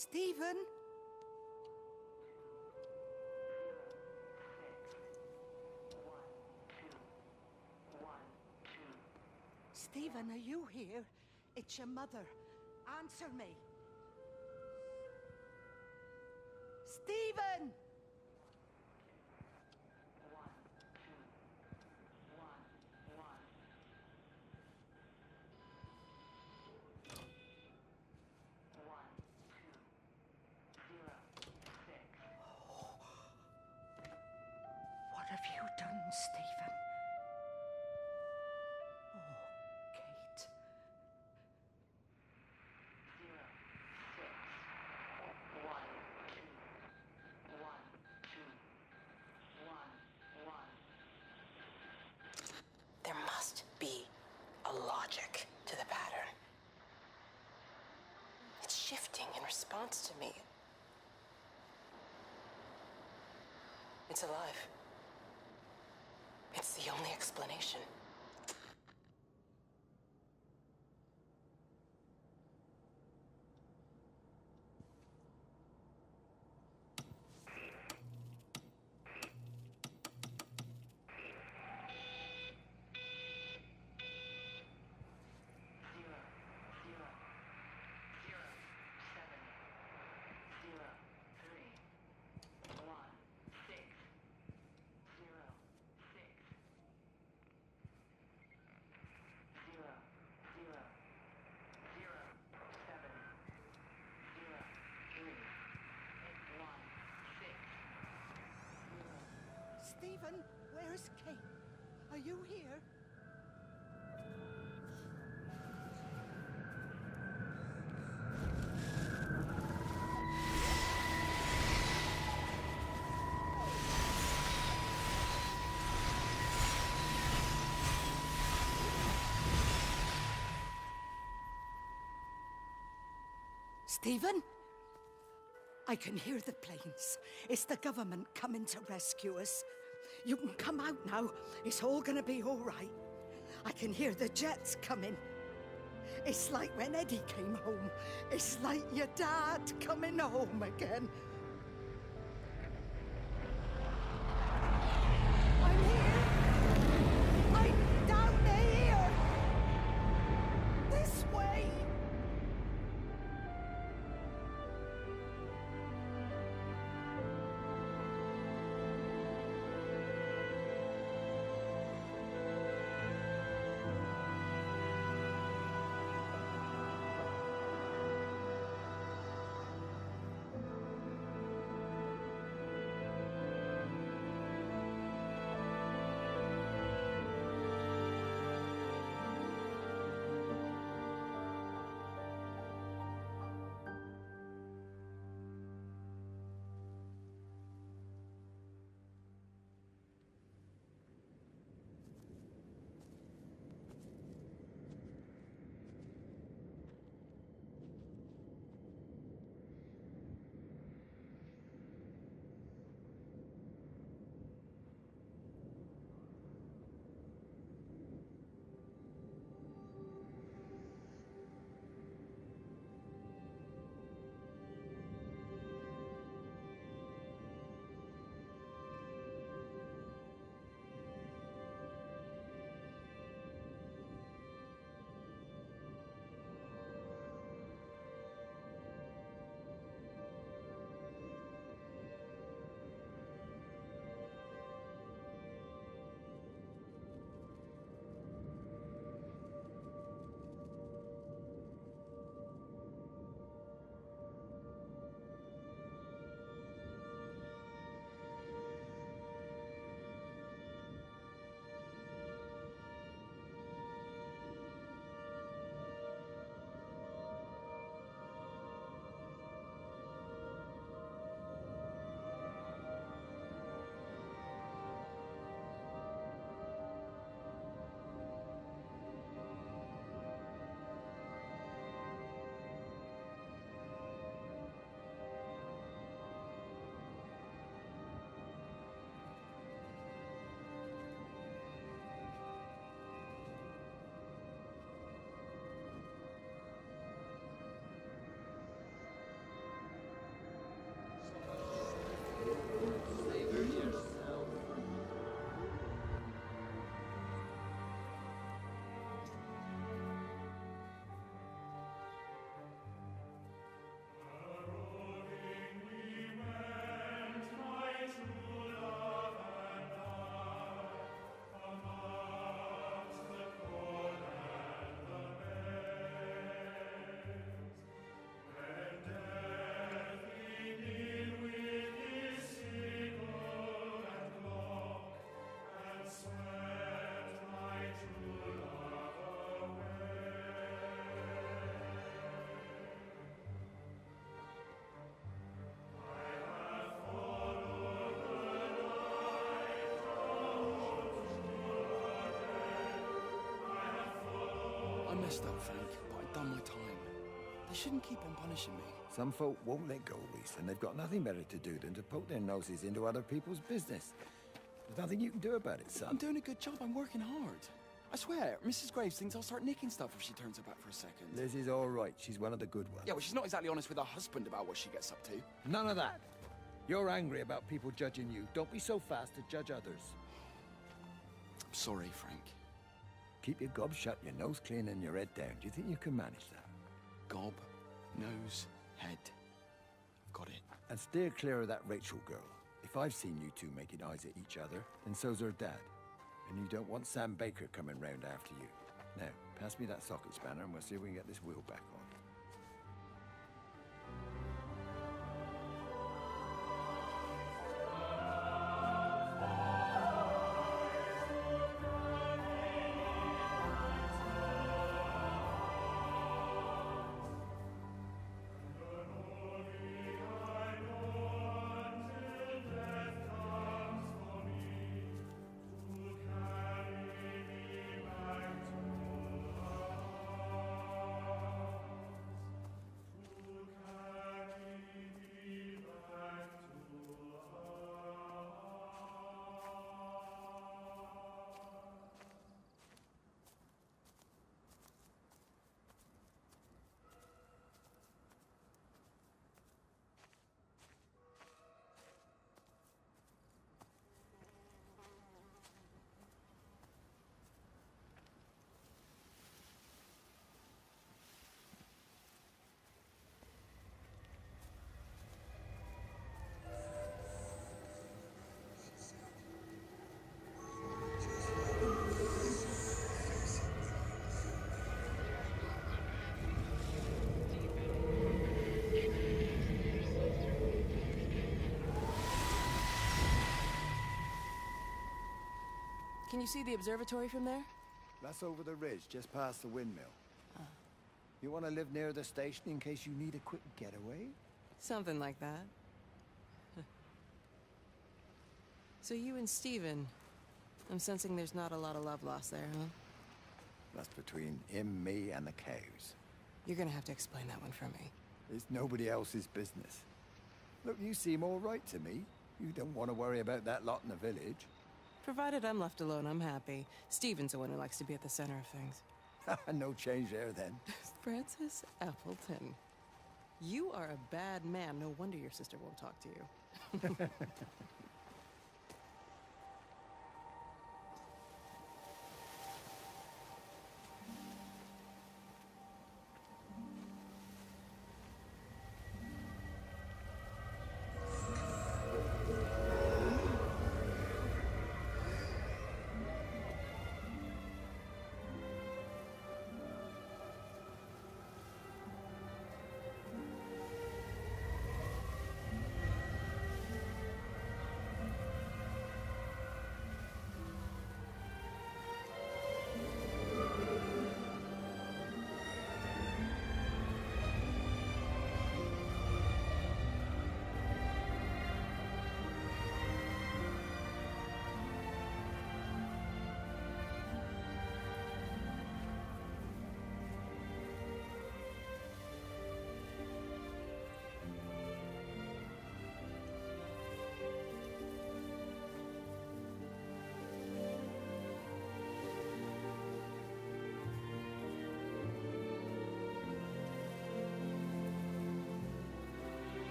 Stephen? Stephen, are you here? It's your mother. Answer me. Stephen! What have you done, Stephen? Oh, Kate. 0, 6, 1, 2, 1, 1. There must be a logic to the pattern. It's shifting in response to me. It's alive. It's the only explanation. Stephen, where's Kate? Are you here? Stephen? I can hear the planes. It's the government coming to rescue us. You can come out now. It's all gonna be all right. I can hear the jets coming. It's like when Eddie came home. It's like your dad coming home again. I'm here. I'm down here. This way. I messed up, Frank, but I'd done my time. They shouldn't keep on punishing me. Some folk won't let go, Reese, and they've got nothing better to do than to poke their noses into other people's business. There's nothing you can do about it, son. I'm doing a good job. I'm working hard. I swear, Mrs. Graves thinks I'll start nicking stuff if she turns her back for a second. Liz is all right. She's one of the good ones. Yeah, well, she's not exactly honest with her husband about what she gets up to. None of that. You're angry about people judging you. Don't be so fast to judge others. I'm sorry, Frank. Keep your gob shut, your nose clean, and your head down. Do you think you can manage that? Gob, nose, head. I've got it. And steer clear of that Rachel girl. If I've seen you two making eyes at each other, then so's her dad. And you don't want Sam Baker coming round after you. Now, pass me that socket spanner and we'll see if we can get this wheel back on. Can you see the observatory from there? That's over the ridge, just past the windmill. You want to live near the station in case you need a quick getaway? Something like that. So you and Steven, I'm sensing there's not a lot of love lost there, huh? That's between him, me, and the cows. You're gonna have to explain that one for me. It's nobody else's business. Look, you seem all right to me. You don't want to worry about that lot in the village. Provided I'm left alone, I'm happy. Steven's the one who likes to be at the center of things. No change there, then. Francis Appleton. You are a bad man. No wonder your sister won't talk to you.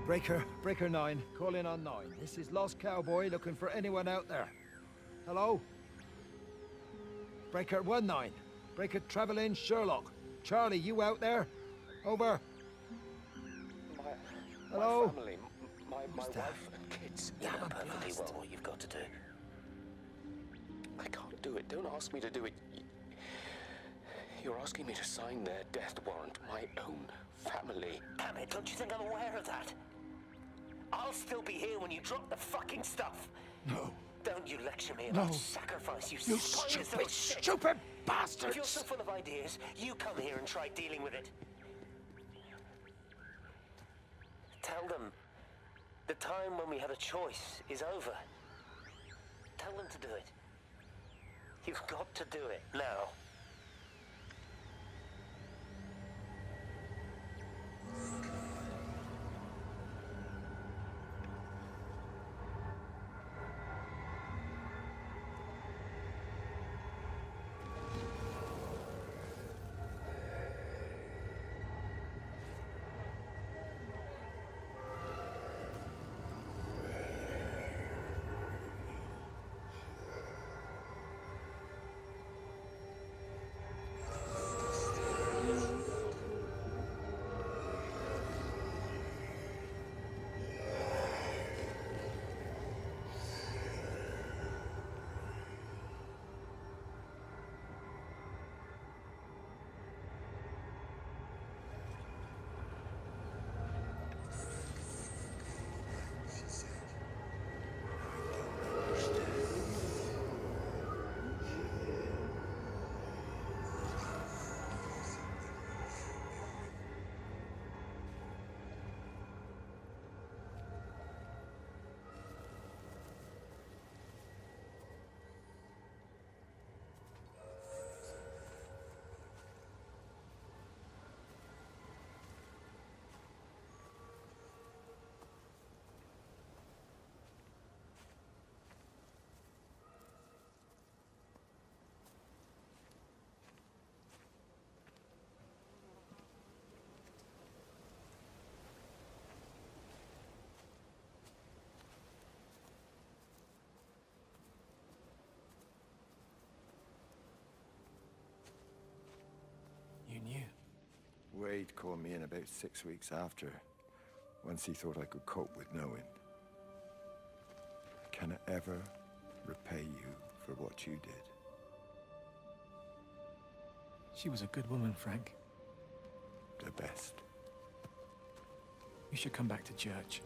Breaker 9, call in on 9. This is Lost Cowboy looking for anyone out there. Hello? Breaker 1-9. Breaker Travel-In Sherlock. Charlie, you out there? Over. Hello? My family, my wife and kids. You know perfectly well what you've got to do. I can't do it. Don't ask me to do it. You're asking me to sign their death warrant. My own family. Damn it, don't you think I'm aware of that? I'll still be here when you drop the fucking stuff. No. Don't you lecture me about sacrifice, you spineless little shit. Stupid bastards! If you're so full of ideas, you come here and try dealing with it. Tell them the time when we had a choice is over. Tell them to do it. You've got to do it now. You knew. Wade called me in about 6 weeks after, once he thought I could cope with knowing. Can I ever repay you for what you did? She was a good woman, Frank. The best. You should come back to church.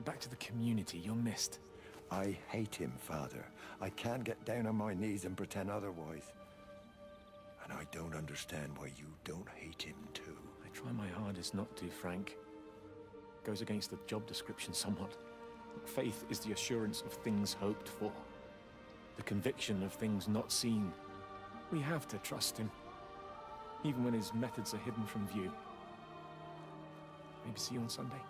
Back to the community you're missed. I hate him, Father. I can't get down on my knees and pretend otherwise. And I don't understand why you don't hate him too. I try my hardest not to, Frank. Goes against the job description somewhat. Faith is the assurance of things hoped for. The conviction of things not seen. We have to trust him, even when his methods are hidden from view. Maybe see you on Sunday.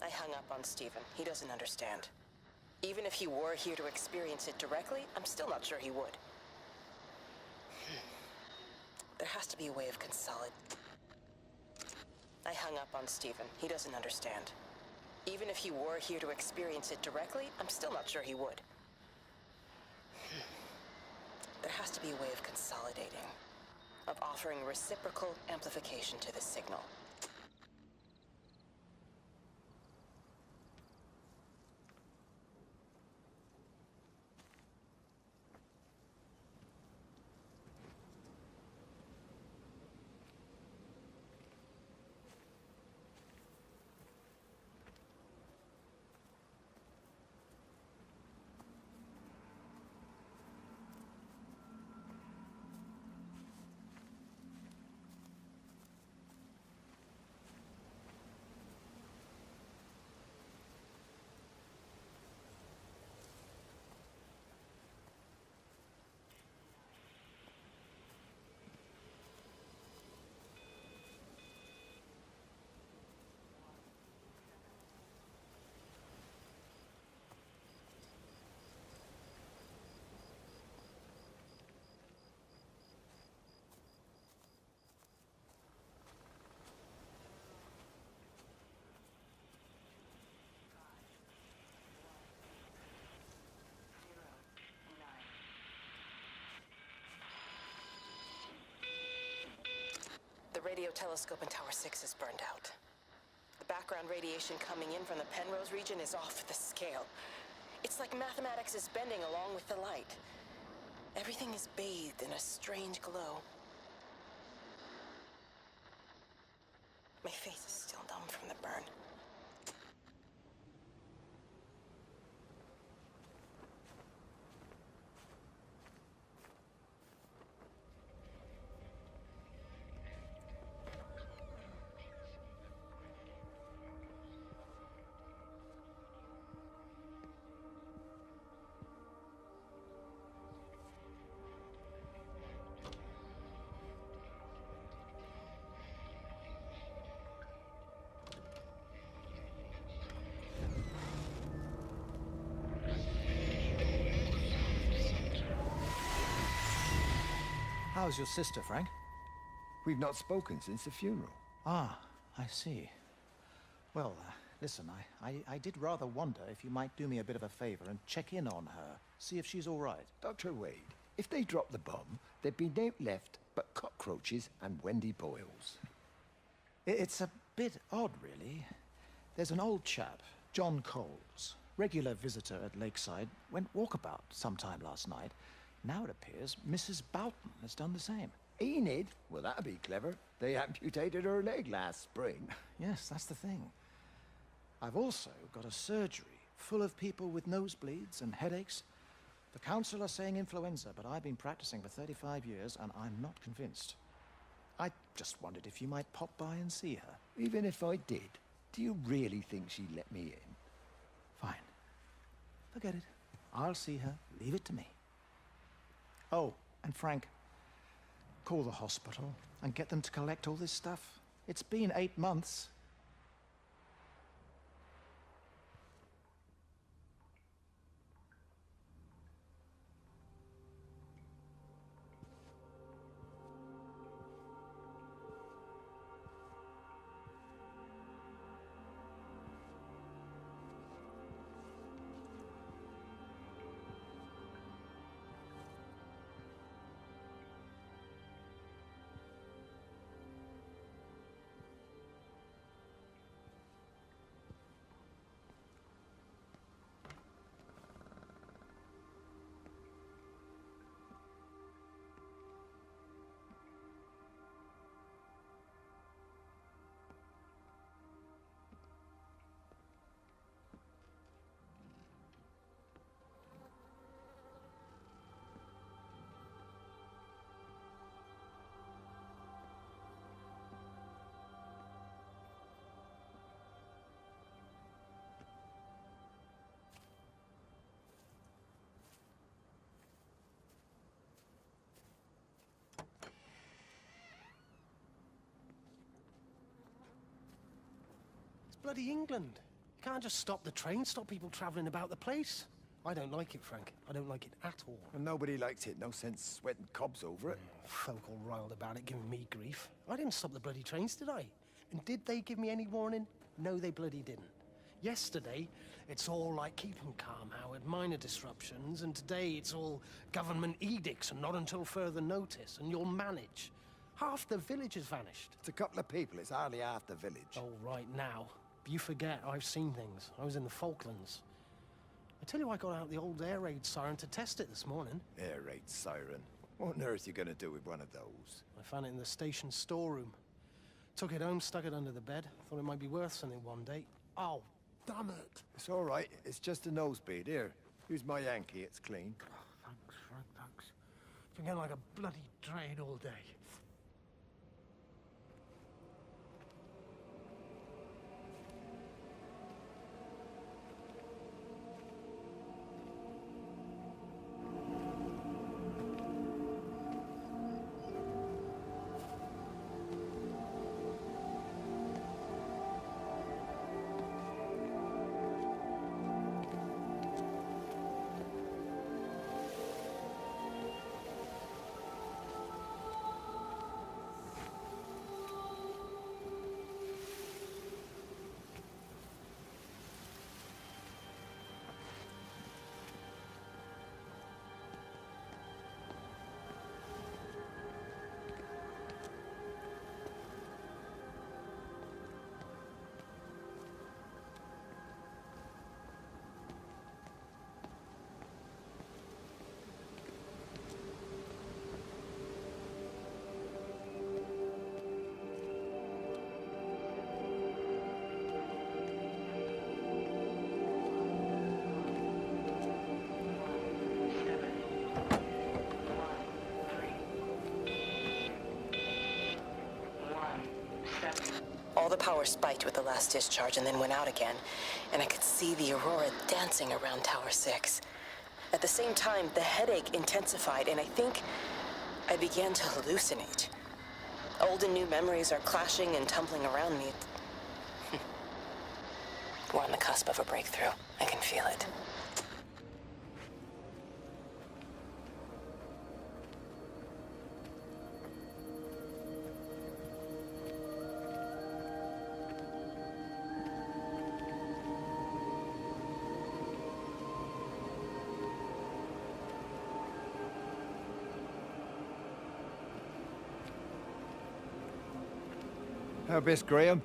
I hung up on Stephen. He doesn't understand. Even if he were here to experience it directly, I'm still not sure he would. There has to be a way of consolidating. I hung up on Stephen. He doesn't understand. Even if he were here to experience it directly, I'm still not sure he would. There has to be a way of consolidating, of offering reciprocal amplification to the signal. The radio telescope in Tower 6 is burned out. The background radiation coming in from the Penrose region is off the scale. It's like mathematics is bending along with the light. Everything is bathed in a strange glow. My face is still numb from the burn. How's your sister, Frank? We've not spoken since the funeral. Ah, I see. Well, listen, I did rather wonder if you might do me a bit of a favor and check in on her, see if she's all right. Dr. Wade, if they dropped the bomb, there'd be no left but cockroaches and Wendy Boyles. It's a bit odd, really. There's an old chap, John Coles, regular visitor at Lakeside, went walkabout sometime last night. Now it appears Mrs. Boughton has done the same. Enid? Well, that'd be clever. They amputated her leg last spring. Yes, that's the thing. I've also got a surgery full of people with nosebleeds and headaches. The council are saying influenza, but I've been practicing for 35 years and I'm not convinced. I just wondered if you might pop by and see her. Even if I did, do you really think she'd let me in? Fine. Forget it. I'll see her. Leave it to me. Oh, and Frank, call the hospital and get them to collect all this stuff. It's been 8 months. Bloody England. You can't just stop the train, stop people travelling about the place. I don't like it, Frank. I don't like it at all. And nobody likes it. No sense sweating cobs over it. Folk all riled about it, giving me grief. I didn't stop the bloody trains, did I? And did they give me any warning? No, they bloody didn't. Yesterday, it's all like, keep 'em calm, Howard, minor disruptions, and today it's all government edicts and not until further notice, and you'll manage. Half the village has vanished. It's a couple of people. It's hardly half the village. Oh, right now. But you forget, I've seen things. I was in the Falklands. I tell you, I got out the old air raid siren to test it this morning. Air raid siren. What on earth are you going to do with one of those? I found it in the station storeroom. Took it home, stuck it under the bed. Thought it might be worth something one day. Oh, damn it. It's all right. It's just a nosebleed. Here, use my Yankee. It's clean. Oh, thanks, Frank, thanks. Been getting like a bloody train all day. All the power spiked with the last discharge and then went out again, and I could see the aurora dancing around Tower 6. At the same time, the headache intensified, and I think I began to hallucinate. Old and new memories are clashing and tumbling around me. We're on the cusp of a breakthrough. I can feel it. How best, Graham?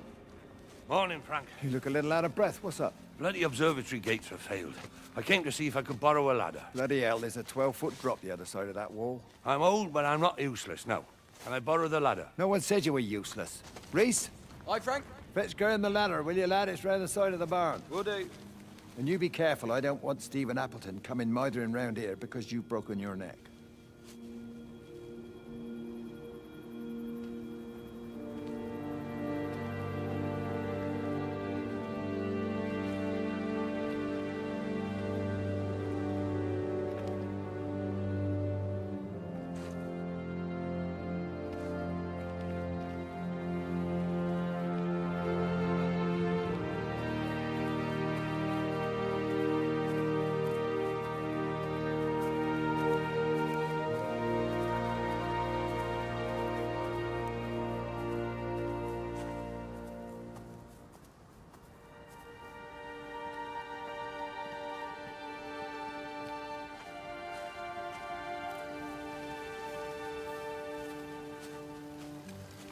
Morning, Frank. You look a little out of breath. What's up? Bloody observatory gates have failed. I came to see if I could borrow a ladder. Bloody hell, there's a 12-foot drop the other side of that wall. I'm old, but I'm not useless, no. Can I borrow the ladder? No one said you were useless. Reese? Aye, Frank? Fetch Graham the ladder, will you, lad? It's round the side of the barn. Will do. And you be careful. I don't want Stephen Appleton coming mithering round here because you've broken your neck.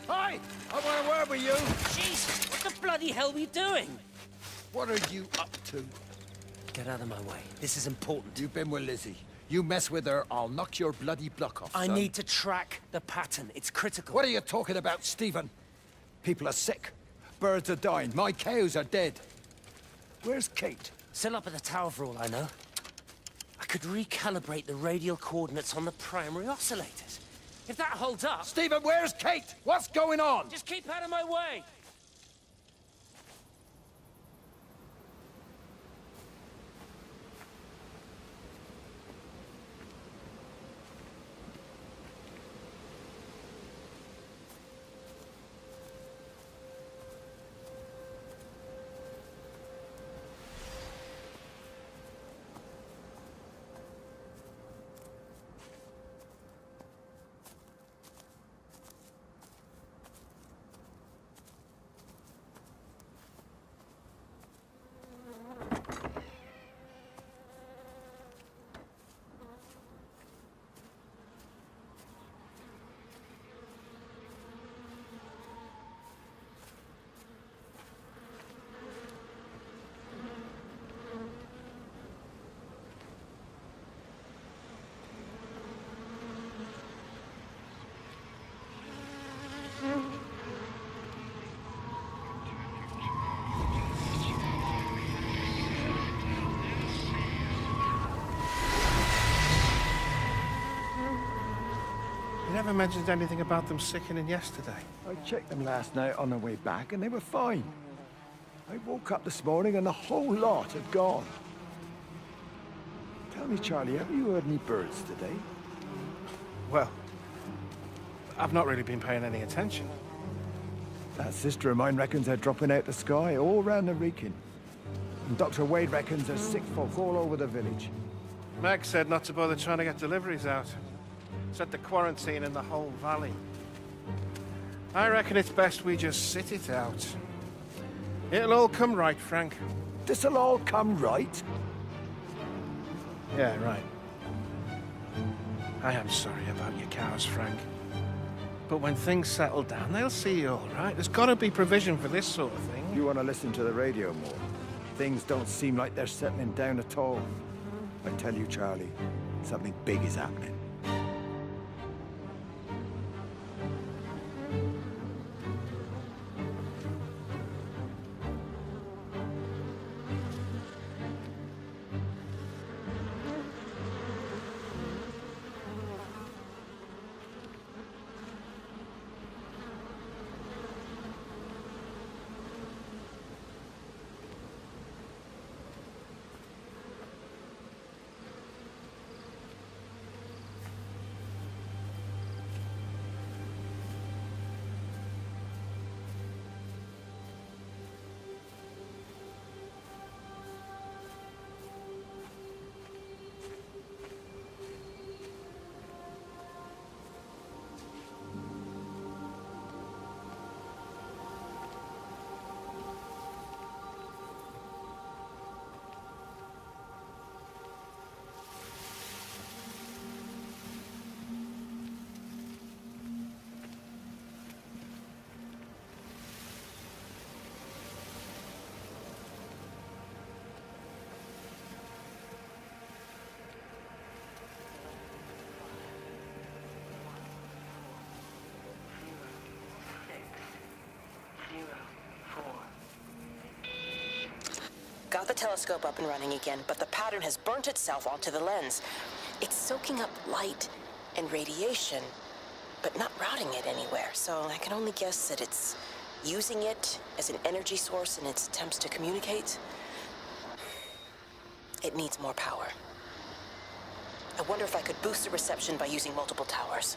Hi! I want a word with you. Jesus, what the bloody hell are we doing? What are you up to? Get out of my way. This is important. You've been with Lizzie. You mess with her, I'll knock your bloody block off, I son. need to track the pattern. It's critical. What are you talking about, Stephen? People are sick. Birds are dying. My cows are dead. Where's Kate? Still up at the tower for all I know. I could recalibrate the radial coordinates on the primary oscillators. If that holds up... Stephen, where's Kate? What's going on? Just keep out of my way! You never mentioned anything about them sickening yesterday. I checked them last night on the way back, and they were fine. I woke up this morning and the whole lot had gone. Tell me, Charlie, have you heard any birds today? Well, I've not really been paying any attention. That sister of mine reckons they're dropping out the sky all round the Wrekin. And Dr. Wade reckons there's sick folk all over the village. Meg said not to bother trying to get deliveries out. Said the quarantine in the whole valley. I reckon it's best we just sit it out. It'll all come right, Frank. This'll all come right? Yeah, right. I am sorry about your cows, Frank. But when things settle down, they'll see you all right. There's got to be provision for this sort of thing. You want to listen to the radio more? Things don't seem like they're settling down at all. I tell you, Charlie, something big is happening. Got the telescope up and running again, but the pattern has burnt itself onto the lens. It's soaking up light and radiation, but not routing it anywhere, so I can only guess that it's using it as an energy source in its attempts to communicate. It needs more power. I wonder if I could boost the reception by using multiple towers.